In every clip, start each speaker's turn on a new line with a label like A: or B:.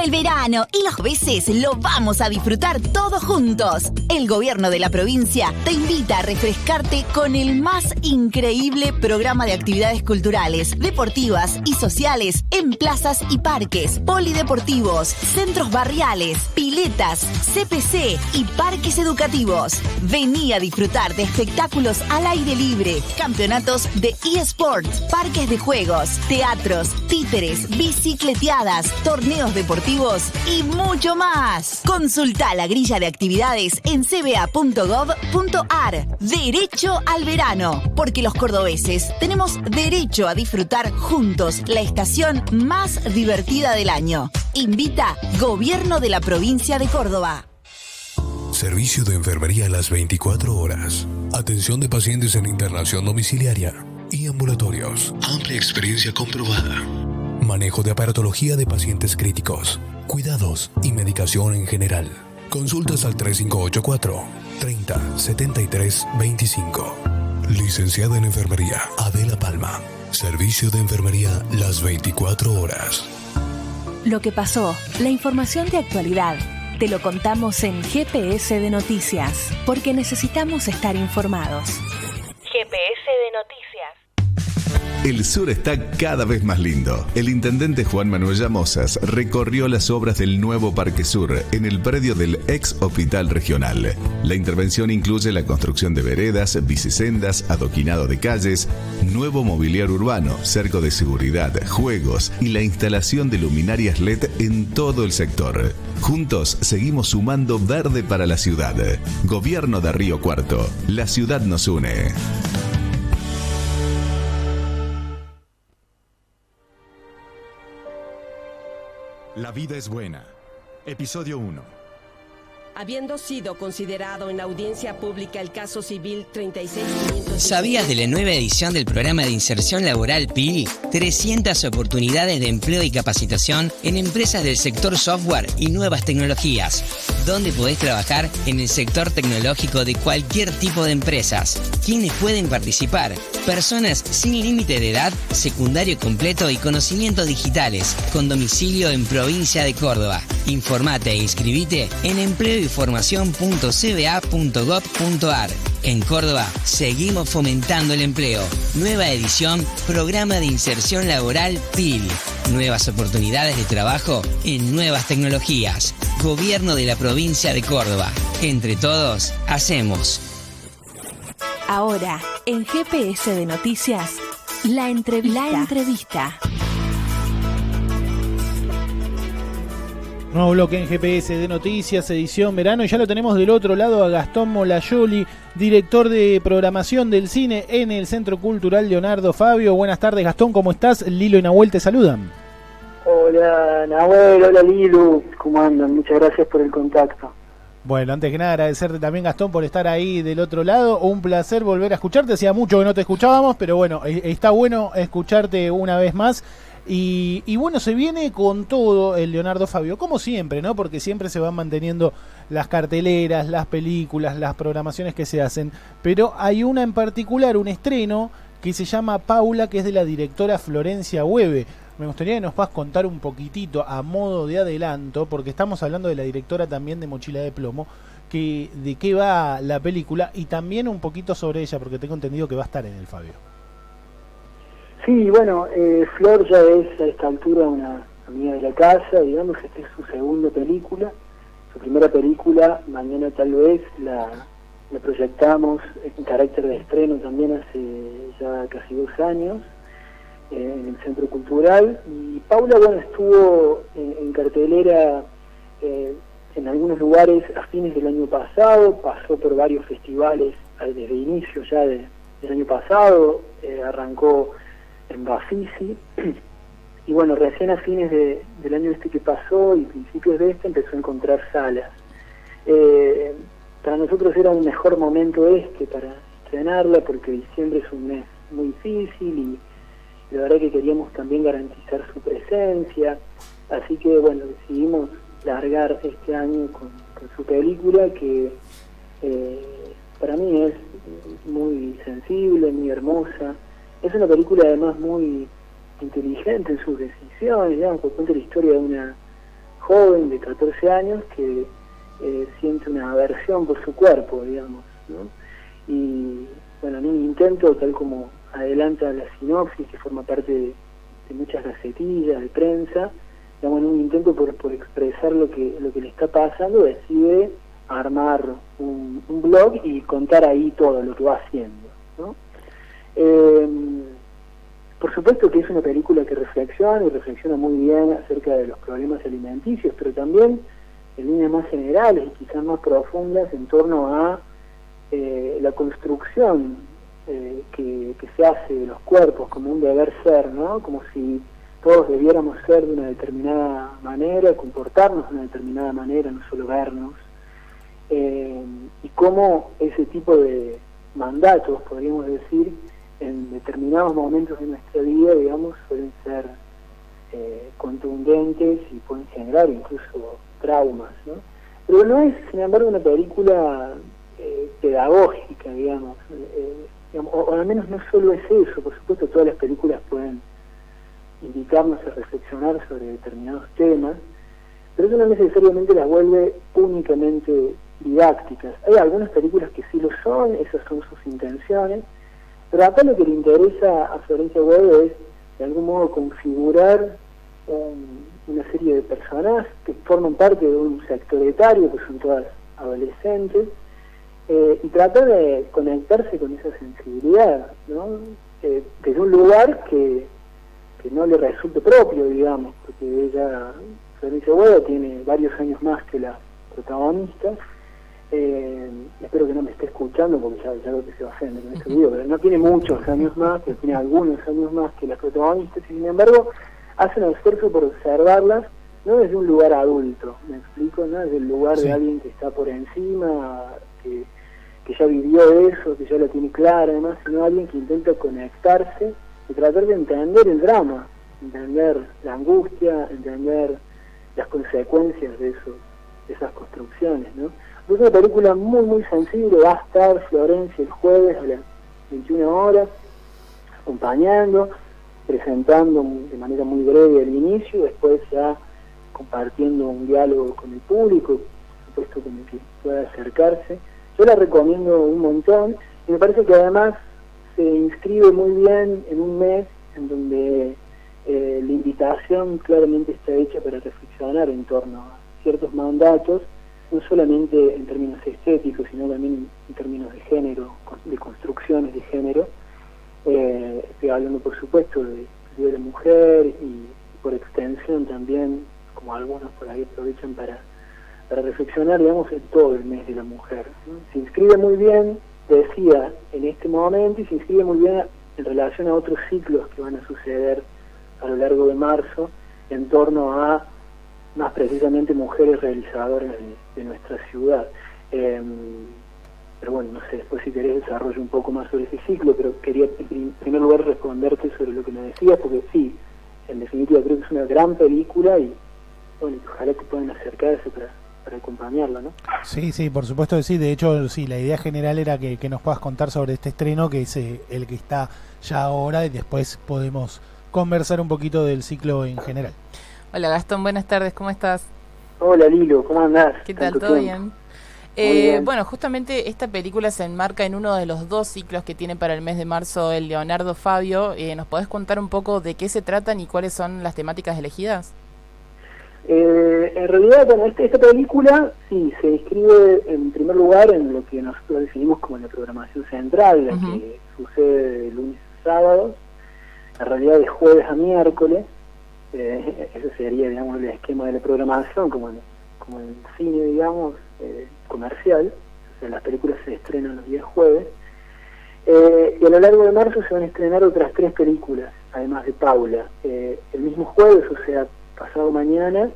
A: el verano y los cordobeses lo vamos a disfrutar todos juntos. El gobierno de la provincia te invita a refrescarte con el más increíble programa de actividades culturales, deportivas y sociales en plazas y parques, polideportivos, centros barriales, piletas, CPC y parques educativos. Vení a disfrutar de espectáculos al aire libre, campeonatos de eSports, parques de juegos, teatros, títeres, bicicleteadas, torneos deportivos y mucho más. Consulta la grilla de actividades en cba.gov.ar. Derecho al verano, porque los cordobeses tenemos derecho a disfrutar juntos la estación más divertida del año. Invita Gobierno de la Provincia de Córdoba.
B: Servicio de enfermería a las 24 horas. Atención de pacientes en internación domiciliaria y ambulatorios. Amplia experiencia comprobada. Manejo de aparatología de pacientes críticos. Cuidados y medicación en general. Consultas al 3584 30 73 25. Licenciada en enfermería Adela Palma. Servicio de enfermería las 24 horas.
C: Lo que pasó, la información de actualidad, te lo contamos en GPS de Noticias, porque necesitamos estar informados. GPS de Noticias.
D: El sur está cada vez más lindo. El intendente Juan Manuel Llamosas recorrió las obras del nuevo Parque Sur en el predio del ex hospital regional. La intervención incluye la construcción de veredas, bicisendas, adoquinado de calles, nuevo mobiliario urbano, cerco de seguridad, juegos y la instalación de luminarias LED en todo el sector. Juntos seguimos sumando verde para la ciudad. Gobierno de Río Cuarto. La ciudad nos une.
E: La vida es buena. Episodio 1.
F: Habiendo sido considerado en la audiencia pública el caso civil 36500...
G: ¿Sabías de la nueva edición del programa de inserción laboral PIL? 300 oportunidades de empleo y capacitación en empresas del sector software y nuevas tecnologías, donde podés trabajar en el sector tecnológico de cualquier tipo de empresas. ¿Quiénes pueden participar? Personas sin límite de edad, secundario completo y conocimientos digitales, con domicilio en provincia de Córdoba. Informate e inscribite en empleoinformación.cba.gov.ar. En Córdoba, seguimos fomentando el empleo. Nueva edición, Programa de Inserción Laboral PIL. Nuevas oportunidades de trabajo en nuevas tecnologías. Gobierno de la Provincia de Córdoba. Entre todos, hacemos.
C: Ahora, en GPS de Noticias, la entrevista.
H: Nuevo bloque en GPS de Noticias, edición verano, y ya lo tenemos del otro lado a Gastón Molayoli, director de programación del cine en el Centro Cultural Leonardo Fabio. Buenas tardes, Gastón, ¿cómo estás? Lilo y Nahuel te saludan.
I: Hola Nahuel, hola Lilo, ¿cómo andan? Muchas gracias por el contacto.
H: Bueno, antes que nada agradecerte también, Gastón, por estar ahí del otro lado. Un placer volver a escucharte, hacía mucho que no te escuchábamos, pero bueno, está bueno escucharte una vez más. Y bueno, se viene con todo el Leonardo Fabio, como siempre, ¿no? Porque siempre se van manteniendo las carteleras, las películas, las programaciones que se hacen. Pero hay una en particular, un estreno, que se llama Paula, que es de la directora Florencia Hueve. Me gustaría que nos puedas contar un poquitito a modo de adelanto, porque estamos hablando de la directora también de Mochila de Plomo, que de qué va la película y también un poquito sobre ella, porque tengo entendido que va a estar en el Fabio.
I: Sí, bueno, Flor ya es a esta altura una amiga de la casa, digamos, esta es su segunda película. Su primera película, Mañana tal vez, la proyectamos en carácter de estreno también hace ya casi 2 años en el Centro Cultural. Y Paula, bueno, estuvo en cartelera en algunos lugares a fines del año pasado, pasó por varios festivales desde inicio ya del año pasado, arrancó en Bafisi, y bueno, recién a fines del año que pasó y principios de empezó a encontrar salas. Para nosotros era un mejor momento para estrenarla, porque diciembre es un mes muy difícil y la verdad que queríamos también garantizar su presencia, así que bueno, decidimos largar este año con su película, que para mí es muy sensible, muy hermosa. Es una película además muy inteligente en sus decisiones, digamos, que cuenta la historia de una joven de 14 años que siente una aversión por su cuerpo, digamos, ¿no? Y bueno, en un intento, tal como adelanta la sinopsis, que forma parte de muchas gacetillas de prensa, digamos, en un intento por expresar lo que le está pasando, decide armar un blog y contar ahí todo lo que va haciendo, ¿no? Por supuesto que es una película que reflexiona muy bien acerca de los problemas alimenticios, pero también en líneas más generales y quizás más profundas en torno a la construcción que se hace de los cuerpos como un deber ser, ¿no? Como si todos debiéramos ser de una determinada manera, comportarnos de una determinada manera, no solo vernos, y cómo ese tipo de mandatos, podríamos decir, en determinados momentos de nuestra vida, digamos, suelen ser contundentes y pueden generar incluso traumas, ¿no? Pero no es, sin embargo, una película pedagógica, digamos, o al menos no solo es eso. Por supuesto, todas las películas pueden invitarnos a reflexionar sobre determinados temas, pero eso no necesariamente las vuelve únicamente didácticas. Hay algunas películas que sí lo son, esas son sus intenciones, pero acá lo que le interesa a Florencia Huevo es, de algún modo, configurar una serie de personas que forman parte de un sector etario, que son todas adolescentes, y tratar de conectarse con esa sensibilidad, ¿no? Desde un lugar que no le resulte propio, digamos, porque ella, Florencia Huevo, tiene varios años más que la protagonista. Espero que no me esté escuchando porque ya creo que se va a ofender con este video, pero no tiene muchos años más, pero tiene algunos años más que las protagonistas, y sin embargo hace un esfuerzo por observarlas, no desde un lugar adulto, me explico, no desde el lugar de alguien que está por encima, que ya vivió eso, que ya lo tiene claro, además, sino alguien que intenta conectarse y tratar de entender el drama, entender la angustia, entender las consecuencias de esas construcciones, ¿no? Es una película muy muy sensible. Va a estar Florencia el jueves a las 21 horas acompañando, presentando de manera muy breve el inicio, después ya compartiendo un diálogo con el público, por supuesto con el que pueda acercarse. Yo la recomiendo un montón y me parece que además se inscribe muy bien en un mes en donde la invitación claramente está hecha para reflexionar en torno a ciertos mandatos, no solamente en términos estéticos, sino también en términos de género, de construcciones de género. Estoy hablando, por supuesto, de la mujer y por extensión también, como algunos por ahí aprovechan para reflexionar, digamos, en todo el mes de la mujer, ¿no? Se inscribe muy bien, decía, en este momento, y se inscribe muy bien en relación a otros ciclos que van a suceder a lo largo de marzo, en torno a más precisamente mujeres realizadoras de nuestra ciudad. Pero bueno, no sé, después si querés desarrollo un poco más sobre ese ciclo, pero quería en primer lugar responderte sobre lo que me decías, porque sí, en definitiva creo que es una gran película y bueno, ojalá que puedan acercarse para acompañarla, ¿no?
H: Sí, por supuesto que sí. De hecho, sí, la idea general era que nos puedas contar sobre este estreno, que es el que está ya ahora, y después podemos conversar un poquito del ciclo en general.
J: Hola Gastón, buenas tardes, ¿cómo estás?
I: Hola Lilo, ¿cómo andás?
J: ¿Qué tal? ¿Todo bien? Bien. Bueno, justamente esta película se enmarca en uno de los dos ciclos que tiene para el mes de marzo el Leonardo Fabio. ¿Nos podés contar un poco de qué se tratan y cuáles son las temáticas elegidas?
I: En realidad, bueno, esta película sí se inscribe en primer lugar en lo que nosotros definimos como la programación central, la que sucede de lunes a sábados, en realidad de jueves a miércoles. Ese sería, digamos, el esquema de la programación, como en el cine, digamos, comercial. O sea, las películas se estrenan los días jueves. Y a lo largo de marzo se van a estrenar otras 3 películas, además de Paula. El mismo jueves, o sea, pasado mañana,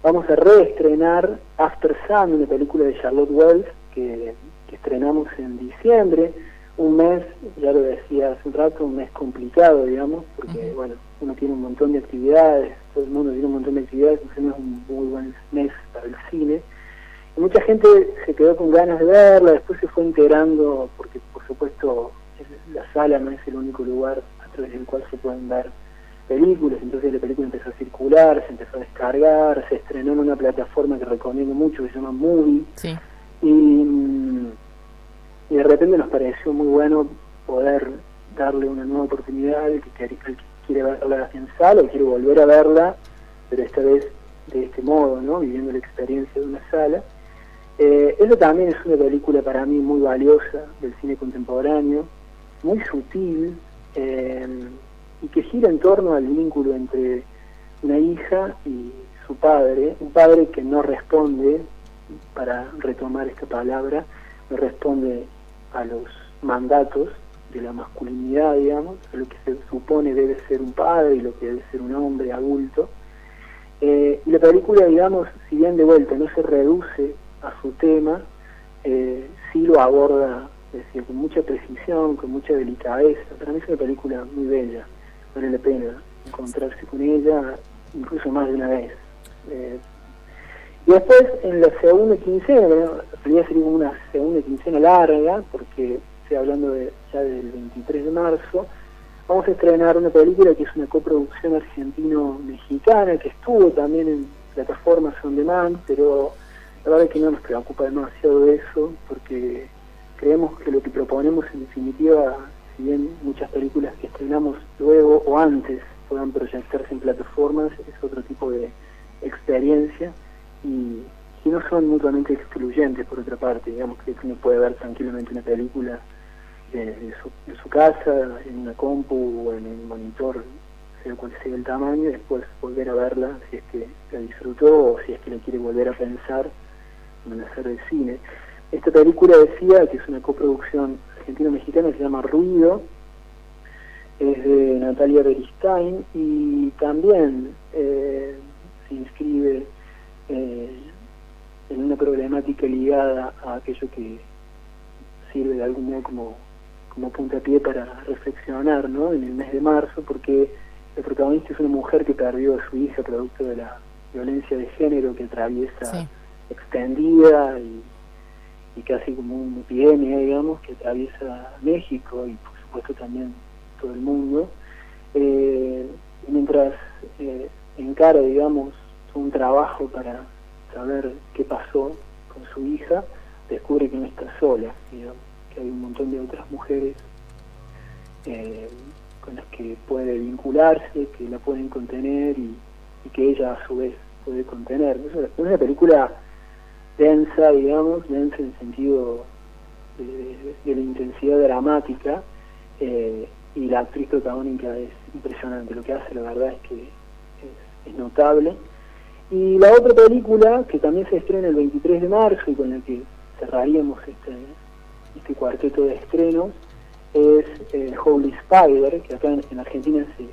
I: vamos a reestrenar After Sun, una película de Charlotte Wells que estrenamos en diciembre, un mes, ya lo decía hace un rato, un mes complicado, digamos, porque bueno, uno tiene un montón de actividades, todo el mundo tiene un montón de actividades, entonces no es un muy buen mes para el cine. Y mucha gente se quedó con ganas de verla, después se fue enterando, porque por supuesto la sala no es el único lugar a través del cual se pueden ver películas, entonces la película empezó a circular, se empezó a descargar, se estrenó en una plataforma que recomiendo mucho, que se llama Movie,
J: sí.
I: y de repente nos pareció muy bueno poder darle una nueva oportunidad al que quiere verla en sala, o quiere volver a verla, pero esta vez de este modo, ¿no? Viviendo la experiencia de una sala. Eso también es una película para mí muy valiosa del cine contemporáneo, muy sutil, y que gira en torno al vínculo entre una hija y su padre, un padre que no responde, para retomar esta palabra, no responde a los mandatos de la masculinidad, digamos, a lo que se supone debe ser un padre y lo que debe ser un hombre adulto. Y la película, digamos, si bien de vuelta no se reduce a su tema, sí lo aborda, es decir, con mucha precisión, con mucha delicadeza. Para mí es una película muy bella, vale la pena encontrarse con ella, incluso más de una vez. Y después, en la segunda quincena, sería como una segunda quincena larga, porque estoy hablando ya del 23 de marzo, vamos a estrenar una película que es una coproducción argentino-mexicana, que estuvo también en plataformas on demand, pero la verdad es que no nos preocupa demasiado eso, porque creemos que lo que proponemos en definitiva, si bien muchas películas que estrenamos luego o antes puedan proyectarse en plataformas, es otro tipo de experiencia, y no son mutuamente excluyentes. Por otra parte, digamos que uno puede ver tranquilamente una película en su casa, en una compu o en un monitor, sea cual sea el tamaño, y después volver a verla si es que la disfrutó o si es que la quiere volver a pensar en hacer de cine. Esta película, decía, que es una coproducción argentino-mexicana, se llama Ruido, es de Natalia Beristain, y también se inscribe en una problemática ligada a aquello que sirve de algún modo como puntapié para reflexionar, ¿no? En el mes de marzo, porque el protagonista es una mujer que perdió a su hija producto de la violencia de género que atraviesa, extendida y casi como una epidemia, digamos, que atraviesa México y por supuesto también todo el mundo. Mientras encara, digamos, un trabajo para saber qué pasó con su hija, descubre que no está sola, digamos, que hay un montón de otras mujeres con las que puede vincularse, que la pueden contener y que ella a su vez puede contener. Es una película densa, digamos, densa en el sentido de la intensidad dramática, y la actriz protagónica es impresionante. Lo que hace, la verdad, es que es notable. Y la otra película, que también se estrena el 23 de marzo y con la que cerraríamos este cuarteto de estrenos, es Holy Spider, que acá en Argentina se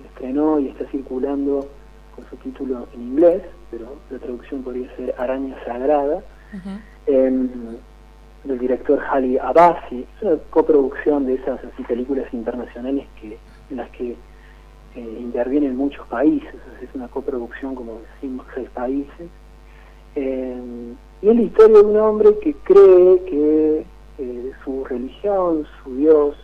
I: estrenó y está circulando con su título en inglés, pero la traducción podría ser Araña Sagrada, del director Ali Abbasi. Es una coproducción de esas así películas internacionales en las que intervienen muchos países. Es una coproducción como de 5 o 6 países, y es la historia de un hombre que cree que su religión, su Dios,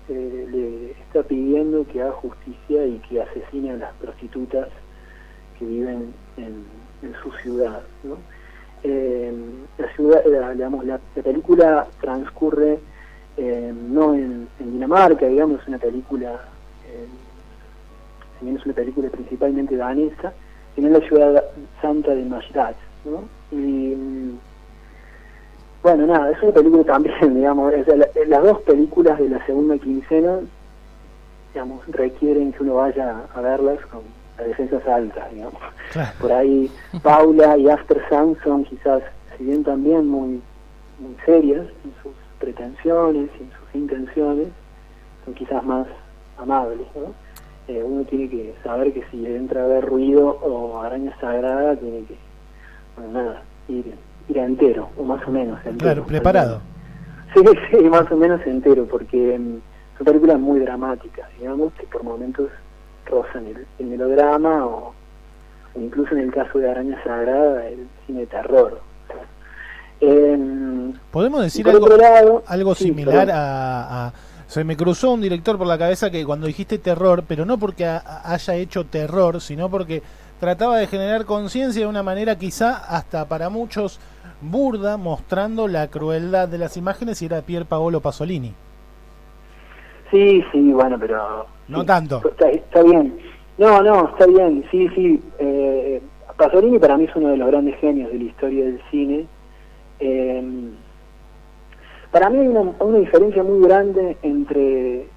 I: le está pidiendo que haga justicia y que asesine a las prostitutas que viven en su ciudad, ¿no? La ciudad, la película transcurre no en Dinamarca, digamos, es una película, si bien es una película principalmente danesa, sino en la ciudad santa de Majdac, ¿no? Y bueno, nada, es una película también, digamos, las dos películas de la segunda quincena, digamos, requieren que uno vaya a verlas con las defensas altas, digamos. Claro. Por ahí Paula y After Sun son quizás, si bien también muy serias en sus pretensiones y en sus intenciones, son quizás más amables, ¿no? Uno tiene que saber que si entra a ver Ruido o Araña Sagrada, tiene que, bueno, nada, ir entero, o más o menos entero.
H: Claro, preparado.
I: Sí, más o menos entero, porque son películas muy dramáticas, digamos, que por momentos rozan el melodrama, o incluso en el caso de Araña Sagrada, el cine de terror.
H: ¿Podemos decir
I: algo
H: similar a Se me cruzó un director por la cabeza que cuando dijiste terror, pero no porque haya hecho terror, sino porque trataba de generar conciencia de una manera quizá hasta para muchos burda, mostrando la crueldad de las imágenes, y era Pier Paolo Pasolini.
I: Sí, bueno, pero...
H: No
I: sí,
H: tanto.
I: Está bien. No, está bien, sí. Pasolini para mí es uno de los grandes genios de la historia del cine. Para mí hay una diferencia muy grande entre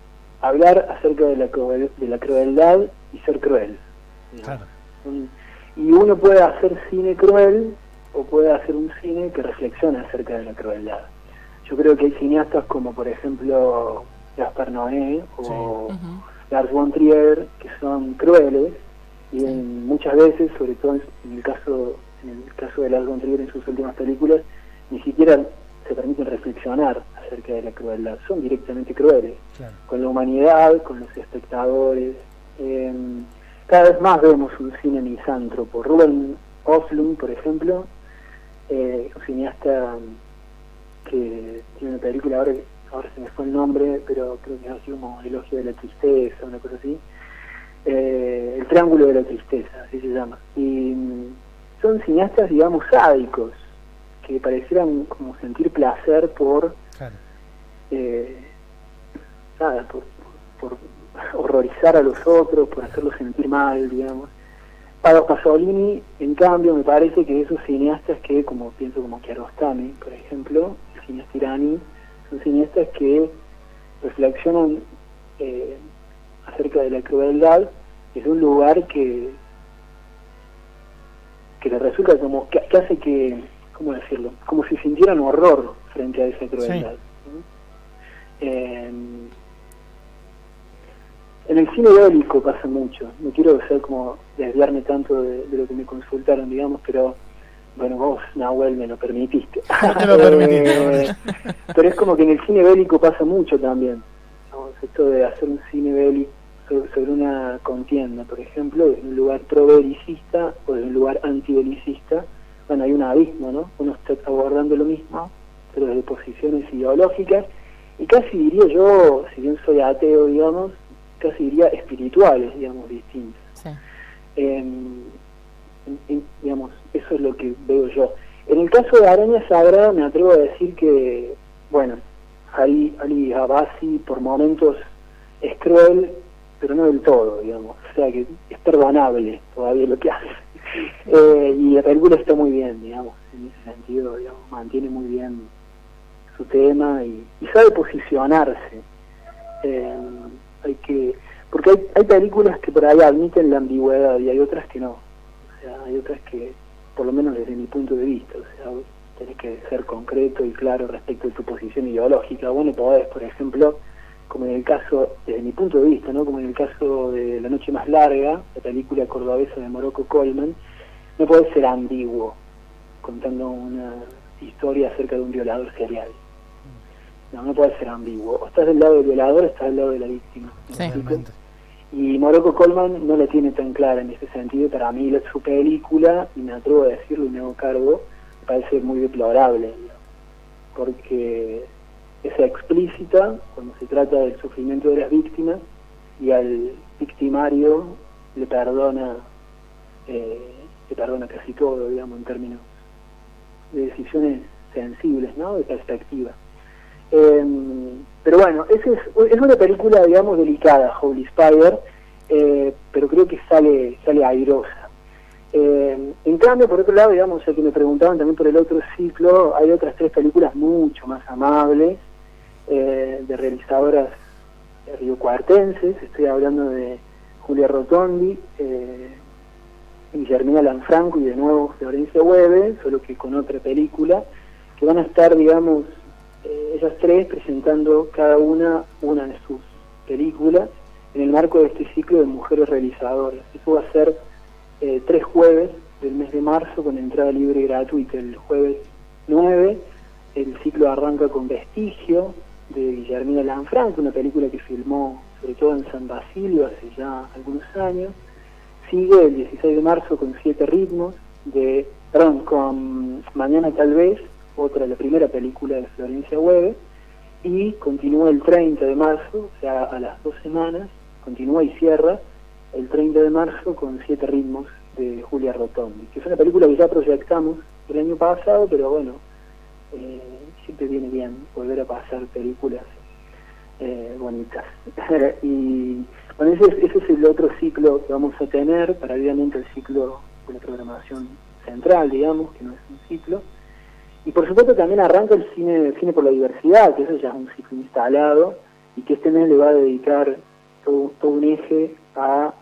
I: hablar acerca de la crueldad y ser cruel.
H: Claro.
I: Y uno puede hacer cine cruel o puede hacer un cine que reflexiona acerca de la crueldad. Yo creo que hay cineastas como, por ejemplo, Gaspar Noé o Lars von Trier, que son crueles, y muchas veces, sobre todo en el caso de Lars von Trier en sus últimas películas, ni siquiera se permiten reflexionar acerca de la crueldad, son directamente crueles, claro, con la humanidad, con los espectadores. Cada vez más vemos un cine misántropo. Ruben Östlund, por ejemplo, un cineasta que tiene una película, ahora se me fue el nombre, pero creo que es así como Elogio de la Tristeza, una cosa así, El Triángulo de la Tristeza, así se llama. Y son cineastas, digamos, sádicos, que parecieran como sentir placer por
H: claro,
I: por horrorizar a los otros, por hacerlos sentir mal, digamos. Para Pasolini, en cambio, me parece que esos cineastas que, pienso como Kiarostami, por ejemplo, el cineasta iraní, son cineastas que reflexionan acerca de la crueldad desde un lugar que le resulta como que hace que, ¿cómo decirlo?, como si sintieran horror frente a esa crueldad. Sí. En el cine bélico pasa mucho. No quiero como desviarme tanto de lo que me consultaron, digamos, pero bueno, vos, Nahuel, me lo permitiste.
H: No te lo permitiste.
I: Pero es como que en el cine bélico pasa mucho también, ¿no? Esto de hacer un cine bélico sobre una contienda, por ejemplo, de un lugar pro-belicista o de un lugar anti-belicista. Bueno, hay un abismo, ¿no? Uno está abordando lo mismo, pero desde posiciones ideológicas, y casi diría yo, si bien soy ateo, digamos, casi diría espirituales, digamos, distintas. Sí. Digamos, eso es lo que veo yo. En el caso de Araña Sagrada me atrevo a decir que, bueno, Ali Abbasi por momentos es cruel, pero no del todo, digamos. O sea que es perdonable todavía lo que hace. Y la película está muy bien, digamos, en ese sentido, digamos, mantiene muy bien su tema y sabe posicionarse. Porque hay películas que por ahí admiten la ambigüedad y hay otras que no. O sea, hay otras que, por lo menos desde mi punto de vista, o sea, tenés que ser concreto y claro respecto de tu posición ideológica. Bueno, podés, por ejemplo, como en el caso, desde mi punto de vista, ¿no?, como en el caso de La Noche Más Larga, la película cordobesa de Morocco Colman, no podés ser ambiguo contando una historia acerca de un violador serial. No puede ser ambiguo. O estás del lado del violador o estás del lado de la víctima.
J: Sí.
I: Y Morocco Colman no la tiene tan clara en ese sentido. Para mí su película, y me atrevo a decirlo y me hago cargo, me parece muy deplorable, porque es explícita cuando se trata del sufrimiento de las víctimas y al victimario le perdona casi todo, digamos, en términos de decisiones sensibles, ¿no?, de perspectiva. Pero bueno, es una película, digamos, delicada, Holy Spider, pero creo que sale airosa. En cambio, por otro lado, digamos, ya que me preguntaban también por el otro ciclo, hay otras 3 películas mucho más amables, de realizadoras riocuartenses. Estoy hablando de Julia Rotondi, Guillermina Lanfranco y de nuevo Florencia Webe, solo que con otra película, que van a estar, digamos, ellas 3 presentando cada una de sus películas en el marco de este ciclo de mujeres realizadoras. Eso va a ser 3 jueves del mes de marzo con entrada libre y gratuita. El jueves 9 el ciclo arranca con Vestigio de Guillermina Lanfranco, una película que filmó sobre todo en San Basilio hace ya algunos años. Sigue el 16 de marzo con 7 ritmos con Mañana Tal Vez, la primera película de Florencia Webe, y continúa el 30 de marzo, o sea, a las 2 semanas, continúa y cierra el 30 de marzo con 7 ritmos de Julia Rotondi, que es una película que ya proyectamos el año pasado, pero bueno, siempre viene bien volver a pasar películas bonitas. Y bueno, ese es el otro ciclo que vamos a tener, paralelamente al ciclo de la programación central, digamos, que no es un ciclo. Y por supuesto también arranca el cine por la diversidad, que eso ya es un ciclo instalado, y que este mes le va a dedicar todo un eje a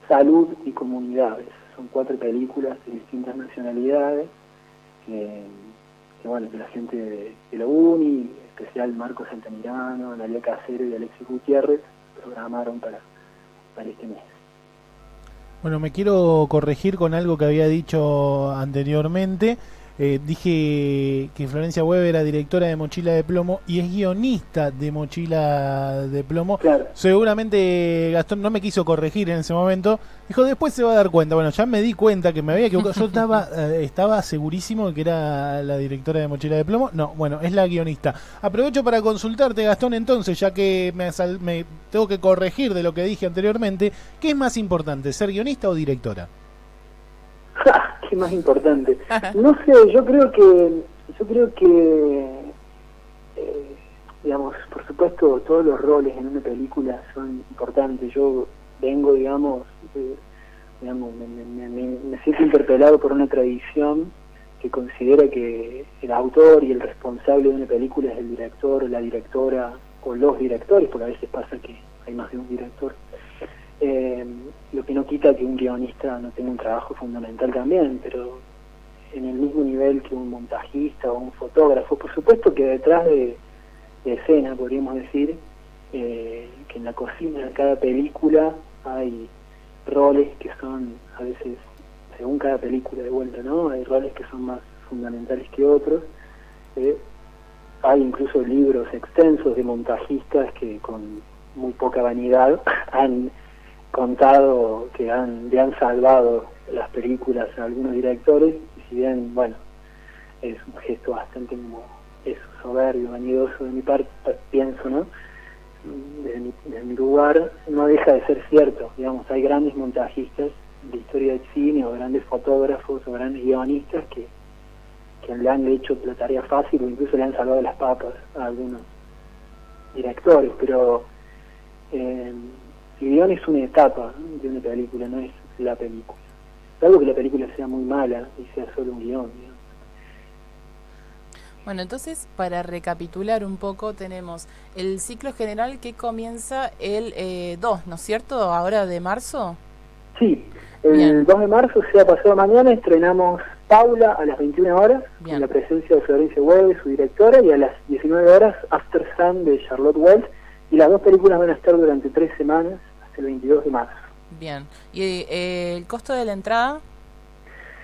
I: salud y comunidades. Son 4 películas de distintas nacionalidades, que bueno, que la gente de la UNI, en especial Marcos Altamirano, Analia Casero y Alexis Gutiérrez, programaron para este mes.
H: Bueno, me quiero corregir con algo que había dicho anteriormente. Dije que Florencia Weber era directora de Mochila de Plomo y es guionista de Mochila de Plomo.
I: Claro.
H: Seguramente Gastón no me quiso corregir en ese momento. Dijo, después se va a dar cuenta. Bueno, ya me di cuenta que me había equivocado. Yo estaba segurísimo de que era la directora de Mochila de Plomo. No, bueno, es la guionista. Aprovecho para consultarte, Gastón, entonces, ya que me tengo que corregir de lo que dije anteriormente. ¿Qué es más importante, ser guionista o directora?
I: ¿Qué más importante? No sé, yo creo que digamos, por supuesto todos los roles en una película son importantes. Yo vengo, digamos, me siento interpelado por una tradición que considera que el autor y el responsable de una película es el director, la directora o los directores, porque a veces pasa que hay más de un director. Lo que no quita que un guionista no tenga un trabajo fundamental también, pero en el mismo nivel que un montajista o un fotógrafo. Por supuesto que detrás de escena, podríamos decir, que en la cocina de cada película hay roles que son, a veces, según cada película de vuelta, ¿no? Hay roles que son más fundamentales que otros. Hay incluso libros extensos de montajistas que con muy poca vanidad han contado que le han salvado las películas a algunos directores, y si bien, bueno, es un gesto bastante como soberbio, vanidoso de mi parte, pienso, ¿no? Desde mi lugar, no deja de ser cierto. Digamos, hay grandes montajistas de historia del cine, o grandes fotógrafos, o grandes guionistas que le han hecho la tarea fácil, o incluso le han salvado las papas a algunos directores, pero el guión es una etapa de una película, no es la película. Salvo que la película sea muy mala y sea solo un guión, digamos.
J: Bueno, entonces, para recapitular un poco, tenemos el ciclo general que comienza el 2, ¿no es cierto? Ahora de marzo.
I: Sí, el 2 de marzo, o sea, pasado mañana, estrenamos Paula a las 21 horas, en la presencia de Florencia Weber, su directora, y a las 19 horas, After Sun de Charlotte Wells. Y las 2 películas van a estar durante 3 semanas, hasta el 22 de marzo.
J: Bien. ¿Y el costo de la entrada?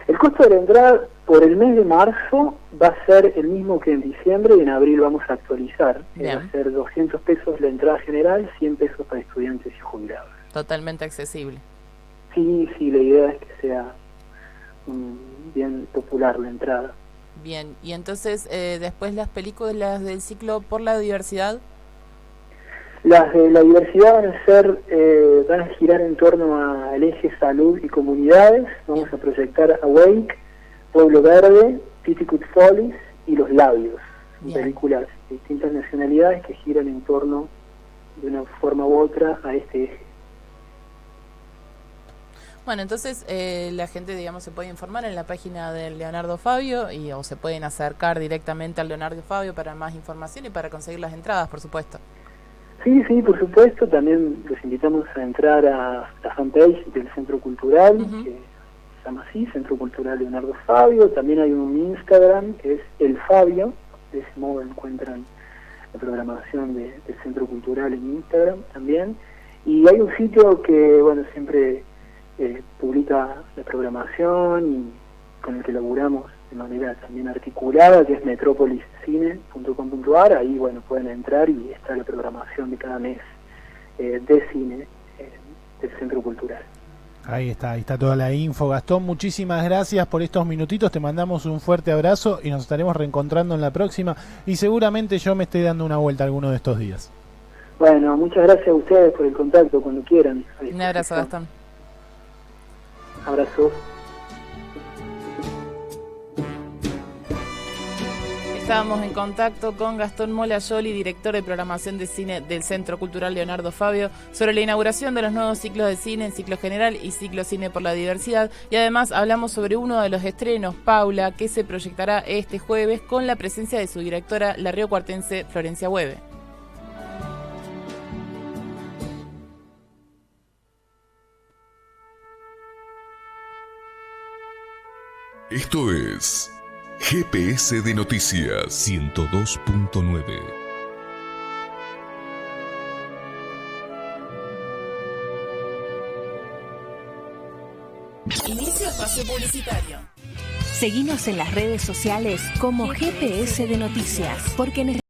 I: El costo de la entrada por el mes de marzo va a ser el mismo que en diciembre, y en abril vamos a actualizar. Va a ser 200 pesos la entrada general, 100 pesos para estudiantes y jubilados.
J: Totalmente accesible.
I: Sí, la idea es que sea bien popular la entrada.
J: Bien, y entonces después las películas del ciclo por la diversidad.
I: Las de la diversidad van a girar en torno al eje salud y comunidades. Vamos a proyectar Awake, Pueblo Verde, Titicut Follies y Los Labios. Son películas de distintas nacionalidades que giran en torno, de una forma u otra, a este eje.
J: Bueno, entonces la gente, digamos, se puede informar en la página de Leonardo Fabio o se pueden acercar directamente al Leonardo Fabio para más información y para conseguir las entradas, por supuesto.
I: Sí, por supuesto. También los invitamos a entrar a la fanpage del Centro Cultural, que se llama así, Centro Cultural Leonardo Fabio. También hay un Instagram que es El Fabio. De ese modo encuentran la programación del Centro Cultural en Instagram también. Y hay un sitio que, bueno, siempre publica la programación y con el que laburamos de manera también articulada, que es metropoliscine.com.ar. Ahí, bueno, pueden entrar y está la programación de cada mes de cine del Centro Cultural.
H: Ahí está toda la info. Gastón, muchísimas gracias por estos minutitos, te mandamos un fuerte abrazo y nos estaremos reencontrando en la próxima y seguramente yo me esté dando una vuelta alguno de estos días.
I: Bueno, muchas gracias a ustedes por el contacto, cuando quieran.
J: Un abrazo, Gastón.
I: Abrazo.
J: Estábamos en contacto con Gastón Molayoli, director de programación de cine del Centro Cultural Leonardo Fabio, sobre la inauguración de los nuevos ciclos de cine en ciclo general y ciclo cine por la diversidad. Y además hablamos sobre uno de los estrenos, Paula, que se proyectará este jueves con la presencia de su directora, la riocuartense Florencia Hueve.
B: Esto es GPS de Noticias 102.9.
A: Inicio espacio publicitario.
C: Seguinos en las redes sociales como GPS de Noticias, porque